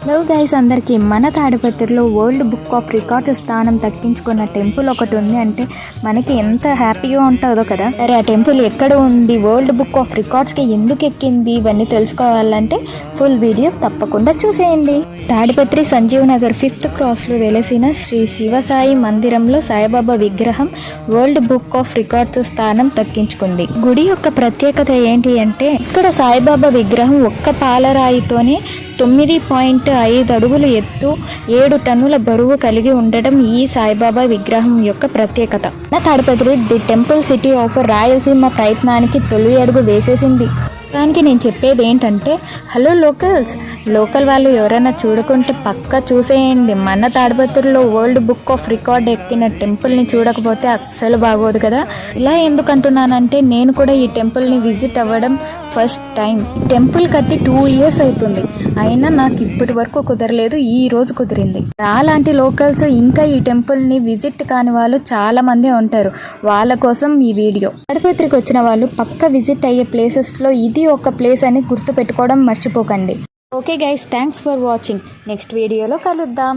Hello guys, అందరికీ మన తాడిపత్రిలో వరల్డ్ బుక్ ఆఫ్ రికార్డ్స్ స్థానం దక్కించుకున్న టెంపుల్ ఒకటి ఉంది అంటే మనకి ఎంత హ్యాపీగా ఉంటుందో కదా. సరే, ఆ టెంపుల్ ఎక్కడ ఉంది, వరల్డ్ బుక్ ఆఫ్ రికార్డ్స్కి ఎందుకు ఎక్కింది, ఇవన్నీ తెలుసుకోవాలంటే ఫుల్ వీడియో తప్పకుండా చూసేయండి. తాడిపత్రి సంజీవ్ నగర్ 5th క్రాస్లో వెలసిన శ్రీ శివసాయి మందిరంలో సాయిబాబా విగ్రహం వరల్డ్ బుక్ ఆఫ్ రికార్డ్స్ స్థానం దక్కించుకుంది. గుడి యొక్క ప్రత్యేకత ఏంటి అంటే ఇక్కడ సాయిబాబా విగ్రహం ఒక్క పాలరాయితోనే 9.5 అడుగులు ఎత్తు 7 టన్నుల బరువు కలిగి ఉండడం ఈ సాయిబాబా విగ్రహం యొక్క ప్రత్యేకత. నా Tadipatri the temple city of Rayalaseema ప్రయత్నానికి తొలి అడుగు వేసేసింది. దానికి నేను చెప్పేది ఏంటంటే, హలో లోకల్ వాళ్ళు ఎవరైనా చూడకుంటే పక్కా చూసేయండి. మన తాడిపత్రిలో వరల్డ్ బుక్ ఆఫ్ రికార్డ్ ఎక్కిన టెంపుల్ని చూడకపోతే అస్సలు బాగోదు కదా. ఇలా ఎందుకు అంటున్నానంటే, నేను కూడా ఈ టెంపుల్ని విజిట్ అవ్వడం ఫస్ట్ టైం. ఈ టెంపుల్ కట్టి 2 years అవుతుంది, అయినా నాకు ఇప్పటి వరకు కుదరలేదు. ఈ రోజు కుదిరింది. అలాంటి లోకల్స్ ఇంకా ఈ టెంపుల్ని విజిట్ కాని వాళ్ళు చాలా మంది ఉంటారు. వాళ్ళ కోసం ఈ వీడియో. తాడిపత్రికి వచ్చిన వాళ్ళు పక్క విజిట్ అయ్యే ప్లేసెస్లో ఇది ఒక ప్లేస్ అని గుర్తు పెట్టుకోవడం మర్చిపోకండి. Okay guys, thanks for watching. Next వీడియోలో కలుద్దాం.